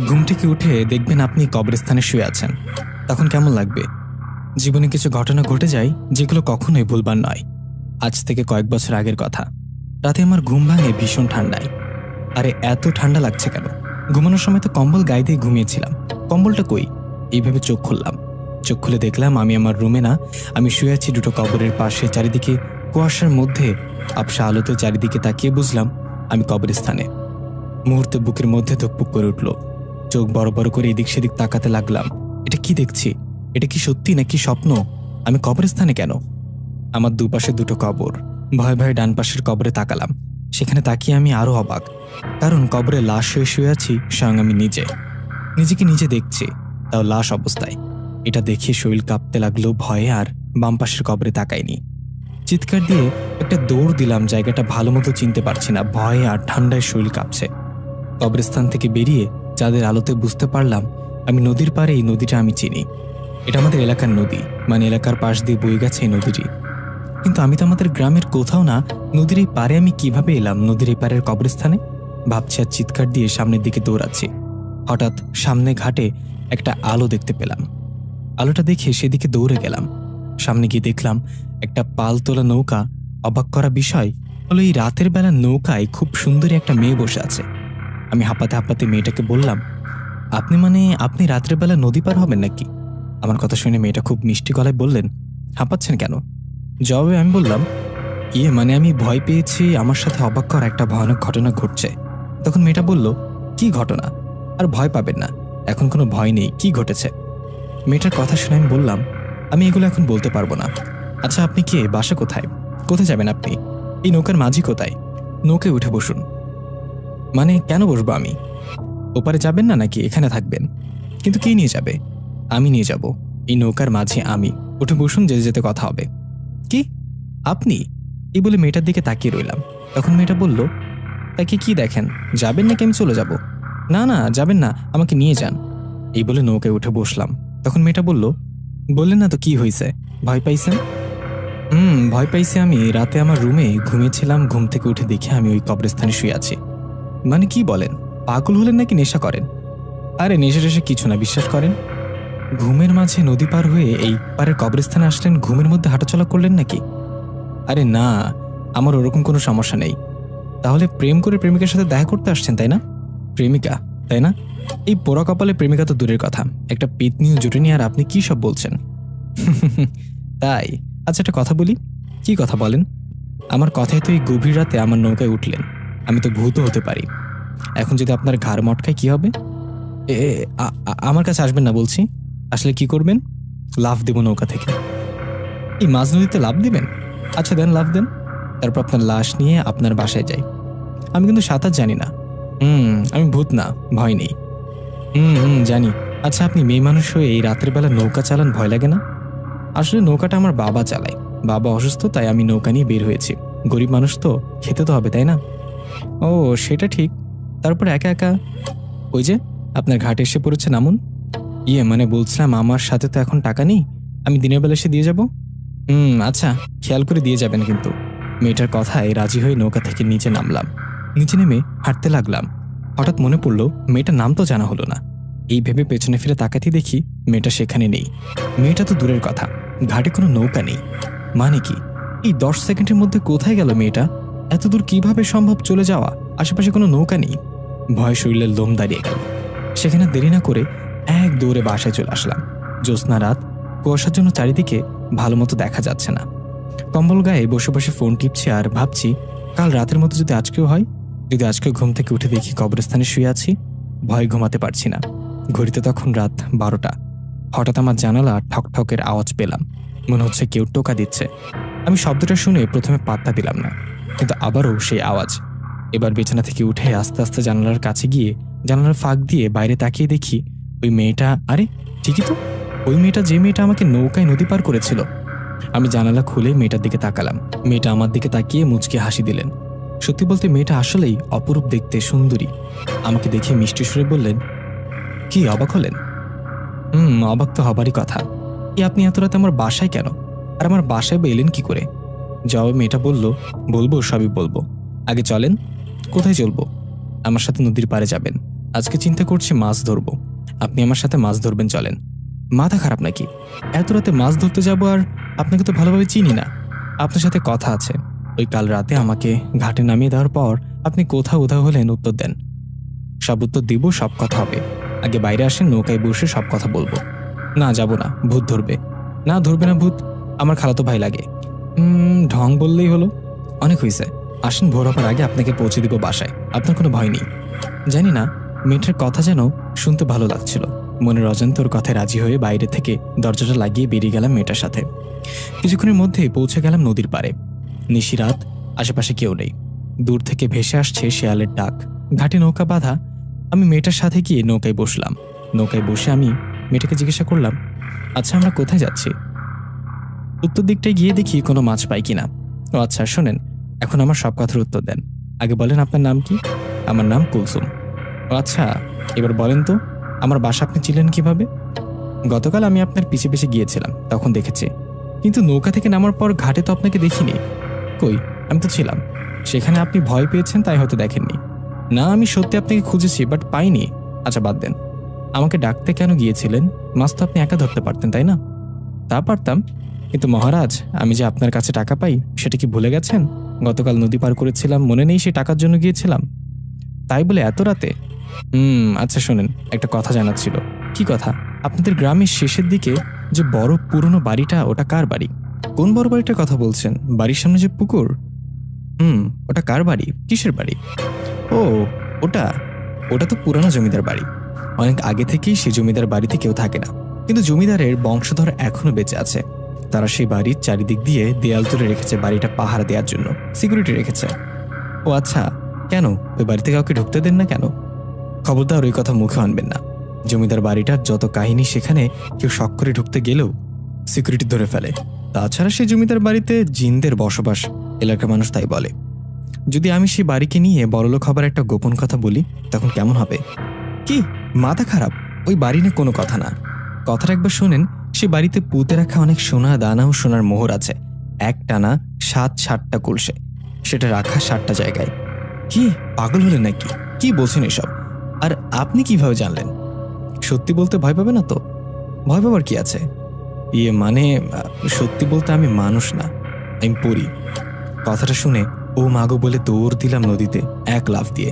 ঘুম থেকে উঠে দেখবেন আপনি কবরস্থানে শুয়ে আছেন, তখন কেমন লাগবে? জীবনে কিছু ঘটনা ঘটে যায় যেগুলো কখনোই ভুলবার নয়। আজ থেকে কয়েক বছর আগের কথা। রাতে আমার ঘুম ভাঙে ভীষণ ঠান্ডায়। আরে এত ঠান্ডা লাগছে কেন? ঘুমানোর সময় তো কম্বল গায়ে দিয়ে ঘুমিয়েছিলাম, কম্বলটা কই? এইভাবে চোখ খুললাম। চোখ খুলে দেখলাম আমি আমার রুমে না, আমি শুয়ে আছি দুটো কবরের পাশে। চারিদিকে কুয়াশার মধ্যে আবসা আলোতে চারিদিকে তাকিয়ে বুঝলাম আমি কবরস্থানে। মুহূর্তে বুকের মধ্যে ধুকপুক করে উঠল। চোখ বড় বড় করে এদিক সেদিক তাকাতে লাগলাম। এটা কি দেখছি? এটা কি সত্যি নাকি স্বপ্ন? আমি কবরস্থানে কেন? আমার দুপাশে দুটো কবর। ভয়ে ভয়ে ডান পাশের কবরে তাকালাম। সেখানে তাকিয়ে আমি আরো অবাক, কারণ কবরে লাশ হয়ে শুয়ে আছি স্বয়ং আমি নিজে। নিজেকে নিজে দেখছি, তাও লাশ অবস্থায়। এটা দেখে শরীর কাঁপতে লাগলো ভয়ে, আর বাম পাশের কবরে তাকাইনি। চিৎকার দিয়ে একটা দৌড় দিলাম, জায়গাটা ভালো মতো চিনতে পারছি না, ভয়ে আর ঠান্ডায় শরীর কাঁপছে। কবরস্থান থেকে বেরিয়ে চাঁদের আলোতে বুঝতে পারলাম আমি নদীর পাড়ে। এই নদীটা আমি চিনি, এটা আমাদের এলাকার নদী, মানে এলাকার পাশ দিয়ে বয়ে গেছে এই নদীটি। কিন্তু আমি তো আমাদের গ্রামের কোথাও না। নদীর এই পারে আমি কিভাবে এলাম নদীর এই পারের কবরস্থানে? ভাবছি আর চিৎকার দিয়ে সামনের দিকে দৌড়াচ্ছি। হঠাৎ সামনে ঘাটে একটা আলো দেখতে পেলাম। আলোটা দেখে সেদিকে দৌড়ে গেলাম। সামনে গিয়ে দেখলাম একটা পাল তোলা নৌকা। অবাক করা বিষয় হলো এই রাতের বেলা নৌকায় খুব সুন্দরী একটা মেয়ে বসে আছে। আমি হাঁপাতে হাঁপাতে মেয়েটাকে বললাম, আপনি রাতের বেলা নদী পার হবেন নাকি? আমার কথা শুনে মেয়েটা খুব মিষ্টি গলায় বললেন, হাঁপাচ্ছেন কেন? জবাবে আমি বললাম, আমি ভয় পেয়েছি, আমার সাথে অবাক করা একটা ভয়ানক ঘটনা ঘটছে। তখন মেয়েটা বলল, কি ঘটনা? আর ভয় পাবেন না, এখন কোনো ভয় নেই। কি ঘটেছে? মেয়েটার কথা শুনে আমি বললাম, আমি এগুলো এখন বলতে পারবো না। আচ্ছা, আপনি কে? বাসা কোথায়? কোথায় যাবেন আপনি? এই নৌকার মাঝি কোথায়? নৌকায় উঠে বসুন। মানে কেন বসবো আমি? ওপারে যাবেন না নাকি এখানে থাকবেন? কিন্তু কে নিয়ে যাবে? আমি নিয়ে যাব। এই নৌকার মাঝে আমি। উঠে বসুন, যেতে যেতে কথা হবে। কি? আপনি? এই বলে মেয়েটার দিকে তাকিয়ে রইলাম। তখন মেয়েটা বলল, তাকে কি দেখেন? যাবেন নাকি আমি চলে যাব? না না, যাবেন না, আমাকে নিয়ে যান। এই বলে নৌকায় উঠে বসলাম। তখন মেয়েটা বলল, বললেন না তো কি হয়েছে? ভয় পাইছেন? ভয় পাইছি। আমি রাতে আমার রুমে ঘুমিয়েছিলাম, ঘুম থেকে উঠে দেখে আমি ওই কবরস্থানে শুয়ে আছি। মানে কি বলেন? পাগল হলেন নাকি নেশা করেন? আরে নেশা টেশা কিছু না, বিশ্বাস করেন। ঘুমের মাঝে নদী পার হয়ে এই পারের কবরস্থানে আসলেন, ঘুমের মধ্যে হাঁটাচলা করলেন নাকি? আরে না, আমার ওরকম কোনো সমস্যা নেই। তাহলে প্রেম করে প্রেমিকার সাথে দেখা করতে আসছেন, তাই না? প্রেমিকা, তাই না? এই পোড়া কপালে প্রেমিকা তো দূরের কথা, একটা পেতনিও জুটেনি, আর আপনি কি সব বলছেন? তাই? আচ্ছা, একটা কথা বলি। কি কথা বলেন? আমার কথায় তো এই গভীর রাতে আমার নৌকায় উঠলেন, আমি তো ভূতও হতে পারি। এখন যদি আপনার ঘাড় মটকায় কি হবে? আমার কাছে আসবেন না বলছি। আসলে কি করবেন? লাফ দেব নৌকা থেকে। এই মাঝ নদীতে লাফ দিবেন? আচ্ছা দেন, লাফ দেন। তারপর আপনার লাশ নিয়ে আপনার বাসায় যাই। আমি কিন্তু সাঁতার জানি না। আমি ভূত না, ভয় নেই। জানি। আচ্ছা, আপনি মেয়ে মানুষ হয়ে এই রাতের বেলা নৌকা চালান, ভয় লাগে না? আসলে নৌকাটা আমার বাবা চালায়। বাবা অসুস্থ, তাই আমি নৌকা নিয়ে বের হয়েছি। গরিব মানুষ তো, খেতে তো হবে, তাই না? ও, সেটা ঠিক। তারপর একা একা ওই যে আপনার ঘাটে এসে পড়েছে, নামুন। বলছিলাম আমার সাথে তো এখন টাকা নেই, আমি দিনের বেলা এসে দিয়ে যাব। আচ্ছা, খেয়াল করে দিয়ে যাবেন কিন্তু। মেয়েটার কথায় রাজি হয়ে নৌকা থেকে নিচে নামলাম। নিচে নেমে হাঁটতে লাগলাম। হঠাৎ মনে পড়ল মেয়েটার নাম তো জানা হলো না। এই ভেবে পেছনে ফিরে তাকাতে দেখি মেয়েটা সেখানে নেই। মেয়েটা তো দূরের কথা, ঘাটে কোনো নৌকা নেই। মানে কি, এই 10 সেকেন্ডের মধ্যে কোথায় গেল মেয়েটা? এত দূর কিভাবে সম্ভব চলে যাওয়া? আশেপাশে কোনো নৌকা নেই। ভয়ে শরীরের লোম দাঁড়িয়ে গেল। সেখানে দেরি না করে এক দৌড়ে বাসায় চলে আসলাম। জ্যোৎস্না রাত, কুয়াশার জন্য চারিদিকে ভালো মতো দেখা যাচ্ছে না। কম্বল গায়ে বসে বসে ফোন টিপছি আর ভাবছি, কাল রাতের মতো যদি আজকেও হয়। যদি আজকেও ঘুম থেকে উঠে দেখি কবরস্থানে শুয়ে আছি। ভয়ে ঘুমাতে পারছি না। ঘড়িতে তখন রাত 12টা। হঠাৎ আমার জানালা ঠকঠকের আওয়াজ পেলাম। মনে হচ্ছে কেউ টোকা দিচ্ছে। আমি শব্দটা শুনে প্রথমে পাত্তা দিলাম না, কিন্তু আবারও সেই আওয়াজ। এবার বিছানা থেকে উঠে আস্তে আস্তে জানালার কাছে গিয়ে জানালার ফাঁক দিয়ে বাইরে তাকিয়ে দেখি ওই মেয়েটা। আরে ঠিকই তো, ওই মেয়েটা, যে মেয়েটা আমাকে নৌকায় নদী পার করেছিল। আমি জানালা খুলে মেয়েটার দিকে তাকালাম। মেয়েটা আমার দিকে তাকিয়ে মুচকি হাসি দিলেন। সত্যি বলতে মেয়েটা আসলেই অপরূপ দেখতে, সুন্দরী। আমাকে দেখে মিষ্টি সুরে বললেন, কি অবাক হলেন? অবাক তো হবারই কথা। আপনি এত রাতে আমার বাসায় কেন? আর আমার বাসায় বা এলেন কি করে? জবাবে মেয়েটা বলল, বলবো, সবই বলবো। আগে চলেন। কোথায় চলবো? আমার সাথে নদীর পাড়ে যাবেন। আজকে চিন্তা করছি মাছ ধরবো, আপনি আমার সাথে মাছ ধরবেন, চলেন। মাথা খারাপ নাকি? এত রাতে মাছ ধরতে যাব, আর আপনাকে তো ভালোভাবে চিনি না। আপনার সাথে কথা আছে। ওই কাল রাতে আমাকে ঘাটে নামিয়ে দেওয়ার পর আপনি কোথাও উধাও হলেন, উত্তর দেন। সব উত্তর দিব, সব কথা হবে। আগে বাইরে আসেন, নৌকায় বসে সব কথা বলবো। না, যাব না, ভূত ধরবে। না, ধরবে না ভূত, আমার খালাতো ভাই লাগে। ঢং বললেই হলো। অনেক হয়েছে, আসেন, ভোর হবার আগে আপনাকে পৌঁছে দিব বাসায়, আপনার কোনো ভয় নেই। জানি না, মেয়েটার কথা যেন শুনতে ভালো লাগছিল। মনের অজান্তে ওর কথায় রাজি হয়ে বাইরে থেকে দরজাটা লাগিয়ে বেরিয়ে গেলাম মেয়েটার সাথে। কিছুক্ষণের মধ্যেই পৌঁছে গেলাম নদীর পাড়ে। নিশিরাত, আশেপাশে কেউ নেই। দূর থেকে ভেসে আসছে শেয়ালের ডাক। ঘাটে নৌকা বাঁধা। আমি মেয়েটার সাথে গিয়ে নৌকায় বসলাম। নৌকায় বসে আমি মেয়েটাকে জিজ্ঞাসা করলাম, আচ্ছা, আমরা কোথায় যাচ্ছি? উত্তর দিকটায় গিয়ে দেখি কোনো মাছ পাই কিনা। ও আচ্ছা, শোনেন, এখন আমার সব কথার উত্তর দেন। আগে বলেন আপনার নাম কি? আমার নাম কুলসুম। ও আচ্ছা, এবার বলেন তো আমার বাসা আপনি ছিলেন কিভাবে? গতকাল আমি আপনার পিছে পিছে গিয়েছিলাম, তখন দেখেছি, কিন্তু নৌকা থেকে নামার পর ঘাটে তো আপনাকে দেখিনি। কই, আমি তো ছিলাম সেখানে। আপনি ভয় পেয়েছেন তাই হয়তো দেখেননি। না, আমি সত্যি আপনাকে খুঁজেছি, বাট পাইনি। আচ্ছা, বাদ দেন, আমাকে ডাকতে কেন গিয়েছিলেন? মাছ তো আপনি একা ধরতে পারতেন, তাই না? তা পারতাম, কিন্তু মহারাজ, আমি যে আপনার কাছে টাকা পাই সেটা কি ভুলে গেছেন? গতকাল নদী পার করেছিলাম, মনে নেই সেই টাকার জন্য গিয়েছিলাম? তাই বলে এত রাতে? আচ্ছা শোনেন, একটা কথা জানার ছিল। কি কথা? আপনাদের গ্রামের শেষের দিকে যে বড় পুরনো বাড়িটা, ওটা কার বাড়ি? কোন বড় বাড়িটার কথা বলছেন? বাড়ির সামনে যে পুকুর? ওটা কার বাড়ি? কিসের বাড়ি? ও, ওটা ওটা তো পুরানো জমিদার বাড়ি। অনেক আগে থেকেই সেই জমিদার বাড়িতে কেউ থাকে না, কিন্তু জমিদারের বংশধর এখনো বেঁচে আছে। তারা সেই বাড়ির চারিদিক দিয়ে দেয়াল তুলে রেখেছে বাড়িটা পাহারা দেওয়ার জন্য, সিকিউরিটি রেখেছে। ও আচ্ছা, কেন ওই বাড়িতে কাউকে ঢুকতে দেন না কেন? খবরদার ওই কথা মুখে আনবেন না। জমিদার বাড়িটার যত কাহিনী, সেখানে কেউ শখ করে ঢুকতে গেলেও সিকিউরিটি ধরে ফেলে। তাছাড়া সেই জমিদার বাড়িতে জিনদের বসবাস, এলাকার মানুষ তাই বলে। যদি আমি সেই বাড়িকে নিয়ে বড়লোক হবার একটা গোপন কথা বলি, তখন কেমন হবে? কি মাথা খারাপ? ওই বাড়ি নিয়ে কোনো কথা না। কথাটা একবার শোনেন। সে বাড়িতে পুঁতে রাখা অনেক সোনা দানা ও সোনার মোহর আছে। একটানা 7-7টা কলসে, সেটা রাখা 7টা জায়গায়। কি পাগল হলেন নাকি? কি বলছেন এসব? আর আপনি কিভাবে জানলেন? সত্যি বলতে ভয় পাবে না তো? ভয় পাবার কি আছে? মানে, সত্যি বলতে আমি মানুষ না, আমি পড়ি। কথাটা শুনে ও মাগো বলে দৌড় দিলাম নদীতে এক লাফ দিয়ে।